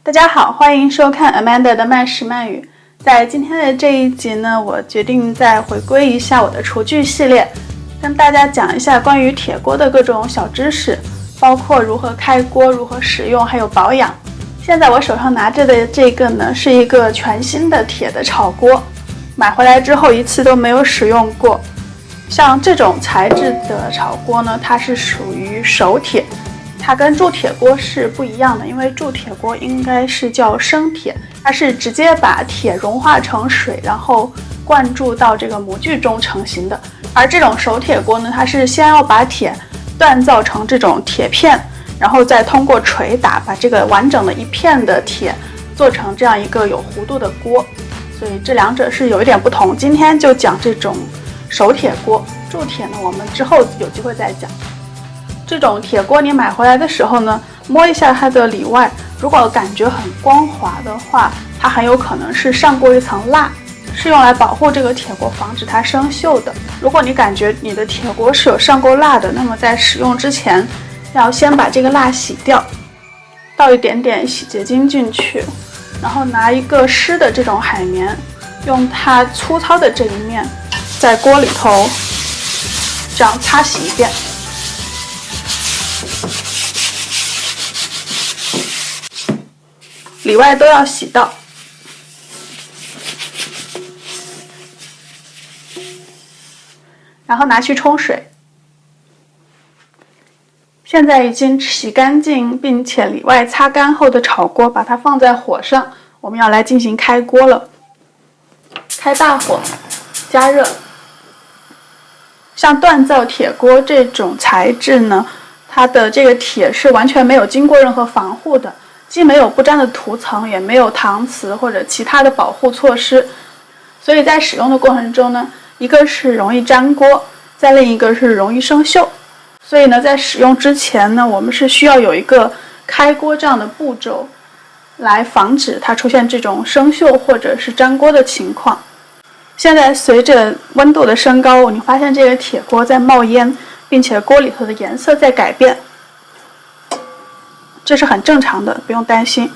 大家好，欢迎收看 Amanda 的慢食慢语。在今天的这一集呢，我决定再回归一下我的厨具系列，跟大家讲一下关于铁锅的各种小知识，包括如何开锅、如何使用，还有保养。现在我手上拿着的这个呢，是一个全新的铁的炒锅，买回来之后一次都没有使用过。像这种材质的炒锅呢，它是属于熟铁，它跟铸铁锅是不一样的，因为铸铁锅应该是叫生铁，它是直接把铁融化成水，然后灌注到这个模具中成型的。而这种熟铁锅呢，它是先要把铁锻造成这种铁片，然后再通过锤打把这个完整的一片的铁做成这样一个有弧度的锅，所以这两者是有一点不同。今天就讲这种熟铁锅，铸铁呢我们之后有机会再讲。这种铁锅你买回来的时候呢，摸一下它的里外，如果感觉很光滑的话，它很有可能是上过一层蜡，是用来保护这个铁锅，防止它生锈的。如果你感觉你的铁锅是有上过蜡的，那么在使用之前要先把这个蜡洗掉，倒一点点洗洁精进去，然后拿一个湿的这种海绵，用它粗糙的这一面在锅里头这样擦洗一遍。里外都要洗到，然后拿去冲水。现在已经洗干净并且里外擦干后的炒锅，把它放在火上，我们要来进行开锅了。开大火，加热。像锻造铁锅这种材质呢，它的这个铁是完全没有经过任何防护的，既没有不粘的涂层，也没有搪瓷或者其他的保护措施，所以在使用的过程中呢，一个是容易粘锅，再另一个是容易生锈。所以呢，在使用之前呢，我们是需要有一个开锅这样的步骤，来防止它出现这种生锈或者是粘锅的情况。现在随着温度的升高，你发现这个铁锅在冒烟，并且锅里头的颜色在改变，这是很正常的，不用担心。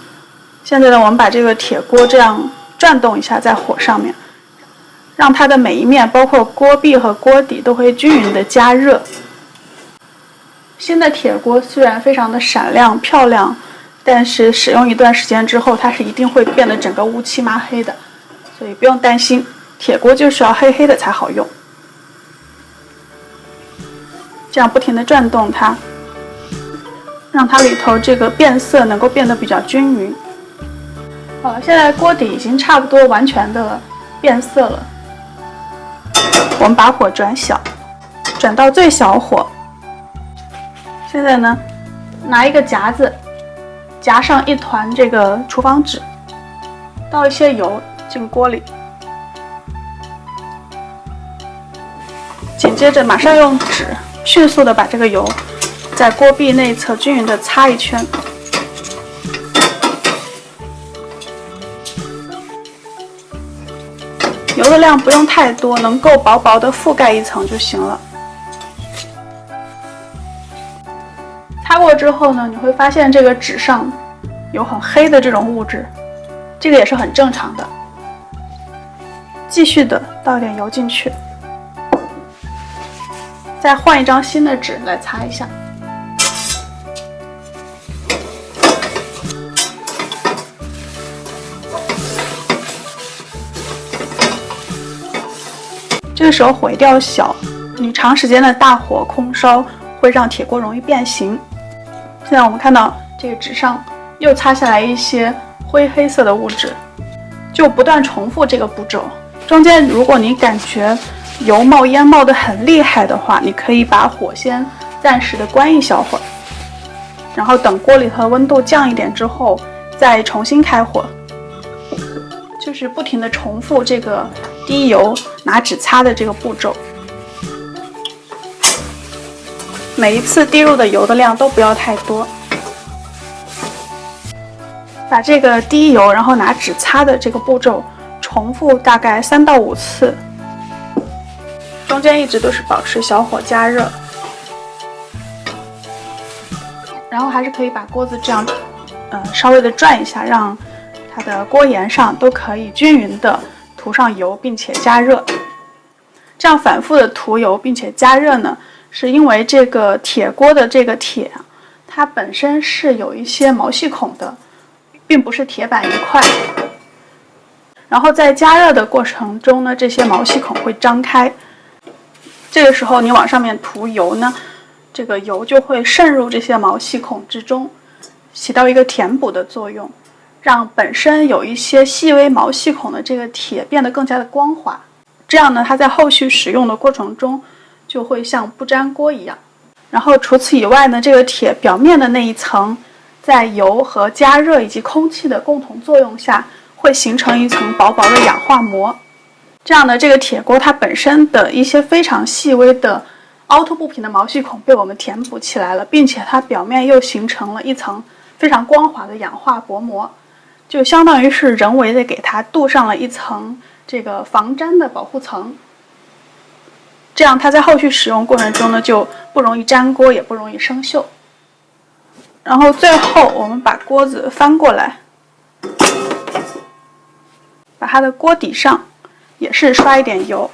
现在呢，我们把这个铁锅这样转动一下在火上面，让它的每一面，包括锅壁和锅底都会均匀的加热。新的铁锅虽然非常的闪亮漂亮，但是使用一段时间之后，它是一定会变得整个乌漆麻黑的，所以不用担心，铁锅就是要黑黑的才好用。这样不停的转动它，让它里头这个变色能够变得比较均匀。好了，现在锅底已经差不多完全的变色了，我们把火转小，转到最小火。现在呢，拿一个夹子，夹上一团这个厨房纸，倒一些油进锅里，紧接着马上用纸迅速的把这个油在锅壁内侧均匀的擦一圈。油的量不用太多，能够薄薄的覆盖一层就行了。擦过之后呢，你会发现这个纸上有很黑的这种物质，这个也是很正常的。继续的倒一点油进去，再换一张新的纸来擦一下。这个时候火一定要小，你长时间的大火空烧会让铁锅容易变形。现在我们看到这个纸上又擦下来一些灰黑色的物质，就不断重复这个步骤。中间如果你感觉油冒烟冒得很厉害的话，你可以把火先暂时的关一小会儿，然后等锅里头的温度降一点之后再重新开火，就是不停的重复这个滴油拿纸擦的这个步骤。每一次滴入的油的量都不要太多，把这个滴油然后拿纸擦的这个步骤重复大概3到5次，中间一直都是保持小火加热，然后还是可以把锅子这样稍微的转一下，让它的锅沿上都可以均匀的涂上油，并且加热。这样反复的涂油并且加热呢，是因为这个铁锅的这个铁，它本身是有一些毛细孔的，并不是铁板一块。然后在加热的过程中呢，这些毛细孔会张开。这个时候你往上面涂油呢，这个油就会渗入这些毛细孔之中，起到一个填补的作用，让本身有一些细微毛细孔的这个铁变得更加的光滑。这样呢，它在后续使用的过程中就会像不粘锅一样。然后除此以外呢，这个铁表面的那一层，在油和加热以及空气的共同作用下，会形成一层薄薄的氧化膜。这样的这个铁锅它本身的一些非常细微的凹凸不平的毛细孔被我们填补起来了，并且它表面又形成了一层非常光滑的氧化薄膜，就相当于是人为的给它镀上了一层这个防粘的保护层。这样它在后续使用过程中呢，就不容易粘锅，也不容易生锈。然后最后我们把锅子翻过来，把它的锅底上也是刷一点油，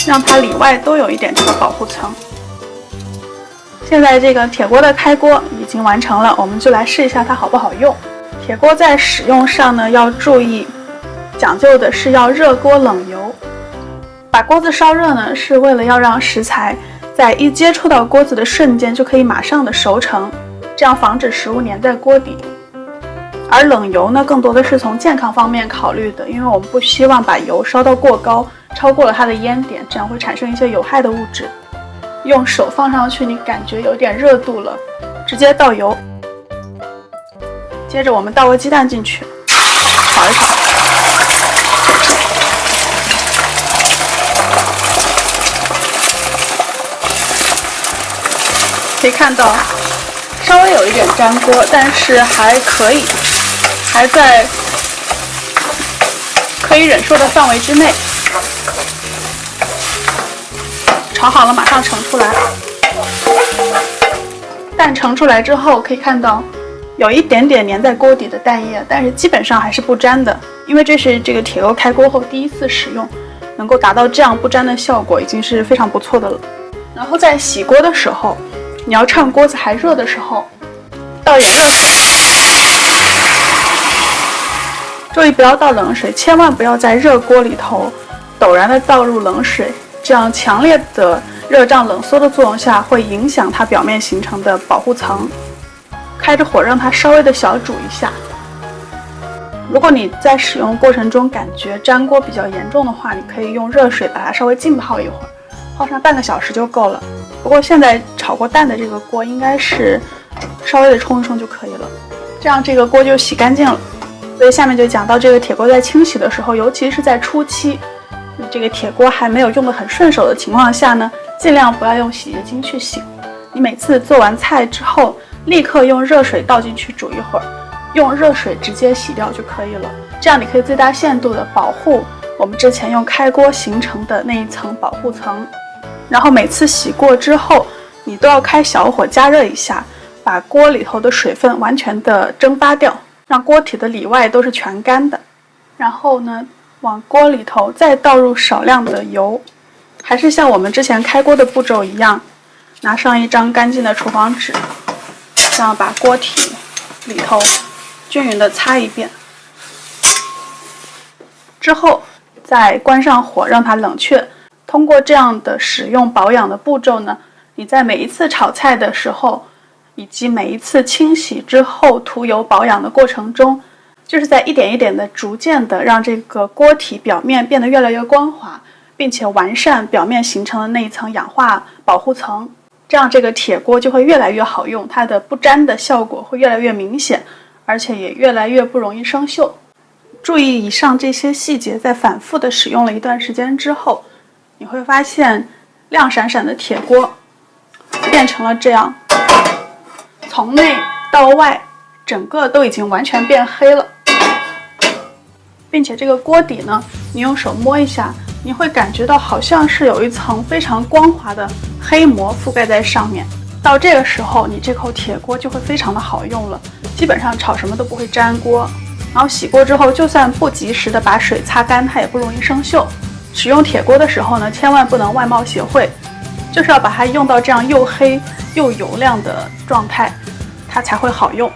让它里外都有一点这个保护层。现在这个铁锅的开锅已经完成了，我们就来试一下它好不好用。铁锅在使用上呢，要注意讲究的是要热锅冷油。把锅子烧热呢，是为了要让食材在一接触到锅子的瞬间就可以马上的熟成，这样防止食物粘在锅底。而冷油呢，更多的是从健康方面考虑的，因为我们不希望把油烧到过高，超过了它的烟点，这样会产生一些有害的物质。用手放上去，你感觉有点热度了，直接倒油。接着我们倒个鸡蛋进去，炒一炒。可以看到稍微有一点粘锅，但是还可以，还在可以忍受的范围之内。炒好了，马上盛出来。蛋盛出来之后，可以看到有一点点粘在锅底的蛋液，但是基本上还是不粘的，因为这是这个铁锅开锅后第一次使用，能够达到这样不粘的效果，已经是非常不错的了。然后在洗锅的时候，你要趁锅子还热的时候，倒一点热水，注意不要倒冷水，千万不要在热锅里头陡然的倒入冷水，这样强烈的热胀冷缩的作用下，会影响它表面形成的保护层。开着火让它稍微的小煮一下。如果你在使用过程中感觉粘锅比较严重的话，你可以用热水把它稍微浸泡一会儿，泡上半个小时就够了。不过现在炒过蛋的这个锅应该是稍微的冲一冲就可以了，这样这个锅就洗干净了。所以下面就讲到这个铁锅在清洗的时候，尤其是在初期，这个铁锅还没有用得很顺手的情况下呢，尽量不要用洗洁精去洗。你每次做完菜之后，立刻用热水倒进去煮一会儿，用热水直接洗掉就可以了。这样你可以最大限度的保护我们之前用开锅形成的那一层保护层。然后每次洗过之后，你都要开小火加热一下，把锅里头的水分完全的蒸发掉，让锅体的里外都是全干的。然后呢，往锅里头再倒入少量的油，还是像我们之前开锅的步骤一样，拿上一张干净的厨房纸，这样把锅体里头均匀的擦一遍，之后再关上火让它冷却。通过这样的使用保养的步骤呢，你在每一次炒菜的时候，以及每一次清洗之后涂油保养的过程中，就是在一点一点的逐渐的让这个锅体表面变得越来越光滑，并且完善表面形成的那一层氧化保护层。这样这个铁锅就会越来越好用，它的不粘的效果会越来越明显，而且也越来越不容易生锈。注意以上这些细节，在反复的使用了一段时间之后，你会发现亮闪闪的铁锅变成了这样，从内到外整个都已经完全变黑了，并且这个锅底呢，你用手摸一下，你会感觉到好像是有一层非常光滑的黑膜覆盖在上面。到这个时候，你这口铁锅就会非常的好用了，基本上炒什么都不会粘锅。然后洗过之后，就算不及时的把水擦干，它也不容易生锈。使用铁锅的时候呢，千万不能外貌协会，就是要把它用到这样又黑又油亮的状态，它才会好用。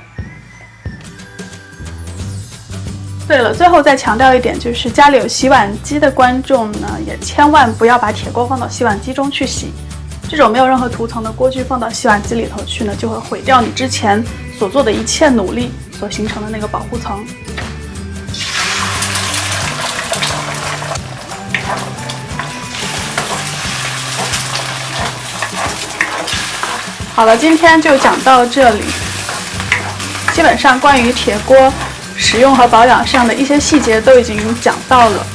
对了，最后再强调一点，就是家里有洗碗机的观众呢，也千万不要把铁锅放到洗碗机中去洗。这种没有任何涂层的锅具放到洗碗机里头去呢，就会毁掉你之前所做的一切努力所形成的那个保护层。好了，今天就讲到这里。基本上关于铁锅使用和保养上的一些细节都已经讲到了。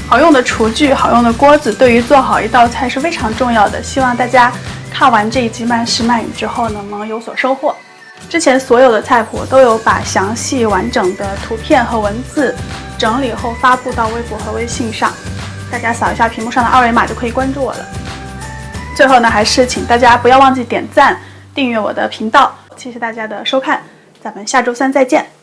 好用的厨具、好用的锅子对于做好一道菜是非常重要的。希望大家看完这一集慢食慢语之后呢，能有所收获。之前所有的菜谱都有把详细完整的图片和文字整理后发布到微博和微信上，大家扫一下屏幕上的二维码就可以关注我了。最后呢，还是请大家不要忘记点赞、订阅我的频道。谢谢大家的收看，咱们下周三再见。